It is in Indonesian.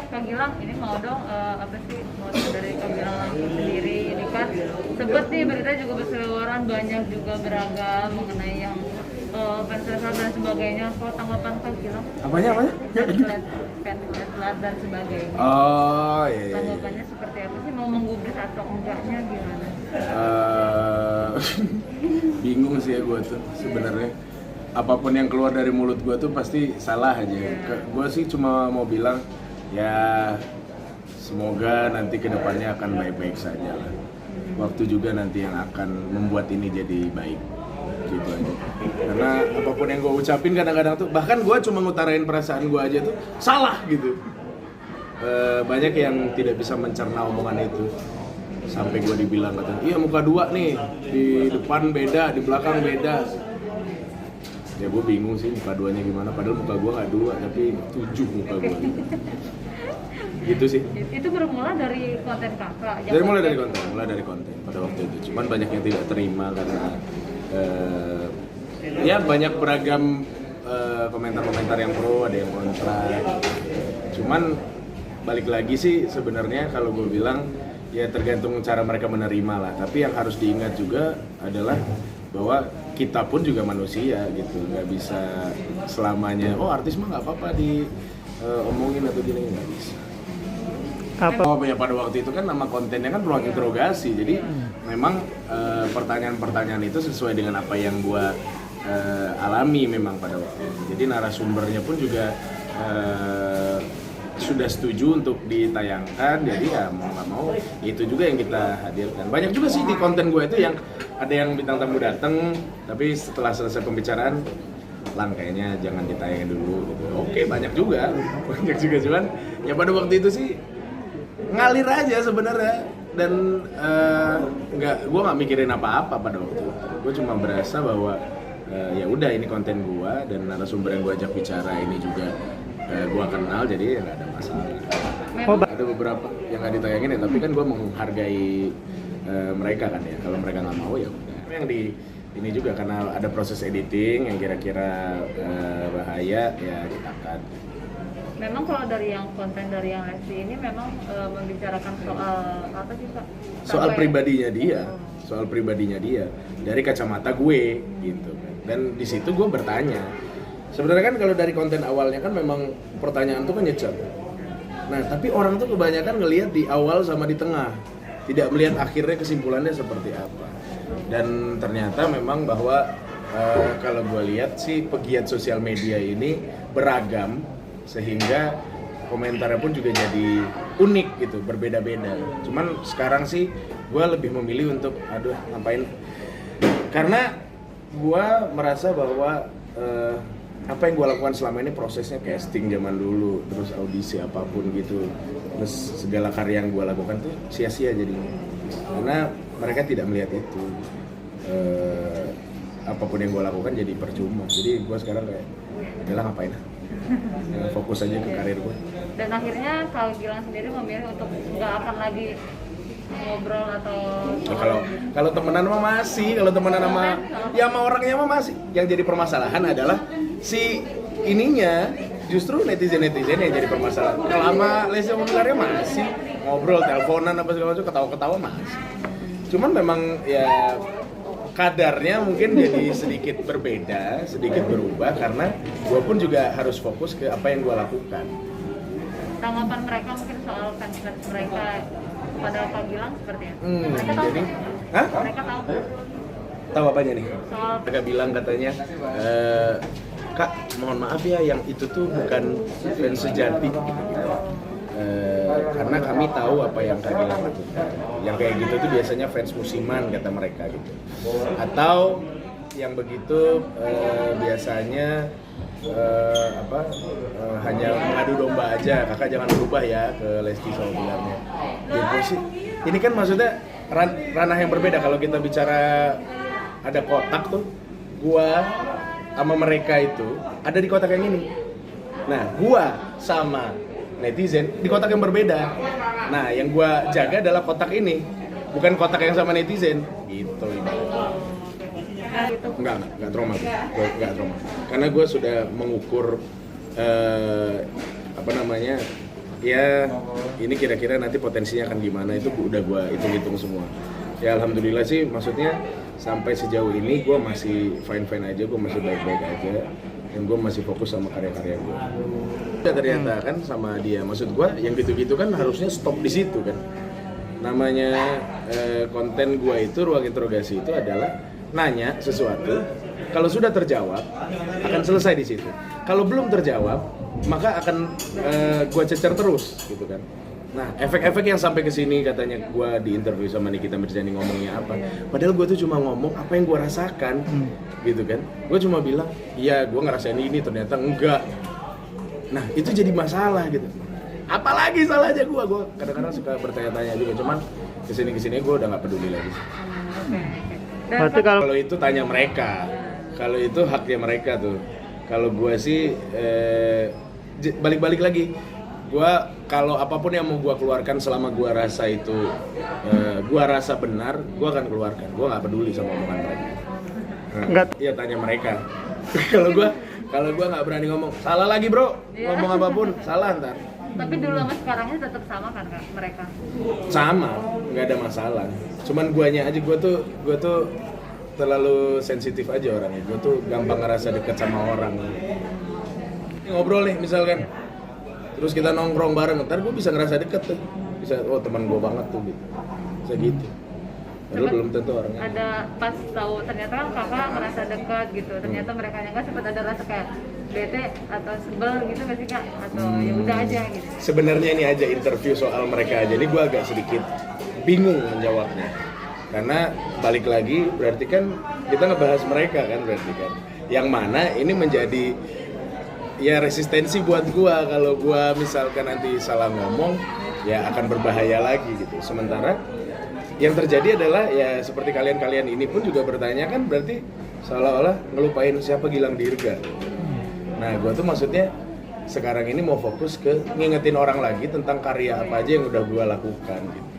Kak Gilang, ini mau dong apa sih mau dari Kak Gilang langsung sendiri. Ini kan sempet nih berita juga berseliweran banyak juga beragam mengenai yang pensiunan dan sebagainya. Kalau tanggapan Kak Gilang? Apanya? Pensiunan dan sebagainya. Oh iya. Tanggapannya seperti apa sih? Mau menggubris atau enggaknya gimana? Bingung sih ya gue tuh sebenarnya. Apapun yang keluar dari mulut gue tuh pasti salah aja. Gue sih cuma mau bilang ya semoga nanti kedepannya akan baik-baik saja lah. Waktu juga nanti yang akan membuat ini jadi baik gitu aja. Karena apapun yang gue ucapin kadang-kadang tuh bahkan gue cuma ngutarain perasaan gue aja tuh salah gitu. Banyak yang tidak bisa mencerna omongan itu. Sampai gue dibilang katanya, iya muka dua nih, di depan beda, di belakang beda. Ya gue bingung sih muka duanya gimana, padahal muka gue nggak dua, tapi 7 muka gue. Gitu sih. Itu bermula dari konten kakak? Mulai dari konten pada waktu itu. Cuman banyak yang tidak terima karena ya banyak beragam komentar-komentar yang pro, ada yang kontra. Cuman balik lagi sih sebenarnya kalau gue bilang ya tergantung cara mereka menerima lah. Tapi yang harus diingat juga adalah bahwa kita pun juga manusia gitu, nggak bisa selamanya artis mah nggak apa-apa omongin atau gini, nggak bisa. Ya pada waktu itu kan nama kontennya kan ruang interogasi, jadi memang pertanyaan-pertanyaan itu sesuai dengan apa yang gua alami memang pada waktu itu. Jadi narasumbernya pun juga sudah setuju untuk ditayangkan, jadi ya mau nggak mau itu juga yang kita hadirkan. Banyak juga sih di konten gue itu yang ada yang bintang tamu datang, tapi setelah selesai pembicaraan, Lang kayaknya jangan ditayangin dulu gitu. Oke, banyak juga cuman ya pada waktu itu sih ngalir aja sebenarnya dan gue nggak mikirin apa-apa pada waktu itu. Gue cuma berasa bahwa ya udah ini konten gue dan narasumber yang gue ajak bicara ini juga gue kenal, jadi ya nggak ada masalah. Ada beberapa yang nggak ditayangin ya, tapi kan gue menghargai mereka kan ya. Kalau mereka nggak mau ya udah. Yang di ini juga karena ada proses editing yang kira-kira bahaya ya kita akan. Memang kalau dari yang konten dari yang Lesti ini memang membicarakan soal apa sih Pak? Soal pribadinya dia dari kacamata gue gitu kan. Dan di situ gue bertanya. Sebenarnya kan kalau dari konten awalnya kan memang pertanyaan tuh kan nyecer. Nah, tapi orang tuh kebanyakan ngelihat di awal sama di tengah. Tidak melihat akhirnya kesimpulannya seperti apa. Dan ternyata memang bahwa kalau gue lihat sih pegiat sosial media ini beragam sehingga komentarnya pun juga jadi unik gitu, berbeda-beda. Cuman sekarang sih gue lebih memilih untuk ngapain. Karena gue merasa bahwa apa yang gue lakukan selama ini prosesnya casting zaman dulu, terus audisi apapun gitu, terus segala karya yang gue lakukan tuh sia-sia jadinya karena mereka tidak melihat itu. Apapun yang gue lakukan jadi percuma, jadi gue sekarang kayak adalah ngapain fokus aja ke karir gue. Dan akhirnya Kak Gilang sendiri memilih untuk nggak akan lagi ngobrol atau kalau temenan mah masih, kalau temenan sama orangnya mah masih. Yang jadi permasalahan adalah si ininya, justru netizen yang jadi permasalahan. Kalau sama Lesti Mobilarnya masih ngobrol, teleponan apa segala macam, ketawa-ketawa masih. Cuman memang ya kadarnya mungkin jadi sedikit berbeda, sedikit berubah karena gue pun juga harus fokus ke apa yang gue lakukan. Tanggapan mereka mungkin soal fans mereka pada Kak Gilang seperti apa? Mereka tahu Jadi, mereka tahu. Tahu apanya nih? Soal Mereka bilang katanya, Kak, mohon maaf ya, yang itu tuh bukan fans sejati. Karena kami tahu apa yang Kak Gilang lakukan. Yang kayak gitu tuh biasanya fans musiman kata mereka gitu. Atau yang begitu biasanya hanya mengadu domba aja, kakak jangan berubah ya ke Lesti sama Bilarnya. Gitu sih. Ini kan maksudnya ranah yang berbeda. Kalau kita bicara ada kotak tuh, gua sama mereka itu ada di kotak yang ini. Nah, gua sama netizen di kotak yang berbeda. Nah, yang gua jaga adalah kotak ini, bukan kotak yang sama netizen. Gitu ini. Enggak trauma gue, enggak trauma. Karena gue sudah mengukur ya ini kira-kira nanti potensinya akan gimana itu udah gue hitung-hitung semua. Ya alhamdulillah sih, maksudnya sampai sejauh ini gue masih fine-fine aja, gue masih baik-baik aja, dan gue masih fokus sama karya-karya gue. Dan ternyata kan sama dia, maksud gue yang gitu-gitu kan harusnya stop di situ kan. Namanya konten gue itu, ruang interogasi itu adalah nanya sesuatu, kalau sudah terjawab akan selesai di situ. Kalau belum terjawab, maka akan gue cecer terus gitu kan. Nah, efek-efek yang sampai ke sini katanya gue di interview sama Nikita Mirzani ngomongnya apa. Padahal gue tuh cuma ngomong apa yang gue rasakan gitu kan. Gue cuma bilang, iya gue ngerasain ini, ternyata enggak. Nah, itu jadi masalah gitu. Apalagi salahnya gue kadang-kadang suka bertanya-tanya juga, cuman kesini gue udah nggak peduli lagi. Dan Kalau itu tanya mereka, kalau itu haknya mereka tuh. Kalau gue sih balik-balik lagi, gue kalau apapun yang mau gue keluarkan selama gue rasa itu gue rasa benar, gue akan keluarkan. Gue nggak peduli sama omongan mereka. Nah, iya tanya mereka. kalau gue nggak berani ngomong, salah lagi bro, ngomong apapun salah ntar. tapi dulu sama sekarangnya tetap sama kan Kak, mereka? Sama, nggak ada masalah. Cuman guanya aja, gue tuh terlalu sensitif aja orangnya. Gue tuh gampang ngerasa deket sama orang. Ngobrol nih misalkan, terus kita nongkrong bareng, ntar gue bisa ngerasa deket tuh. Bisa, oh teman gue banget tuh gitu. Bisa gitu. Padahal belum tentu orangnya. Ada pas tahu ternyata kan kakak merasa dekat gitu, ternyata mereka nggak sempat ada rasa kayak bete atau sebel gitu nggak sih Kak? Atau ya udah aja gitu? Sebenarnya ini aja interview soal mereka aja, jadi gue agak sedikit bingung menjawabnya. Karena balik lagi berarti kan kita ngebahas mereka kan, berarti kan. Yang mana ini menjadi ya resistensi buat gue, kalau gue misalkan nanti salah ngomong ya akan berbahaya lagi gitu. Sementara yang terjadi adalah ya seperti kalian ini pun juga bertanya kan, berarti seolah-olah ngelupain siapa Gilang Dirga. Nah gue tuh maksudnya sekarang ini mau fokus ke ngingetin orang lagi tentang karya apa aja yang udah gue lakukan gitu.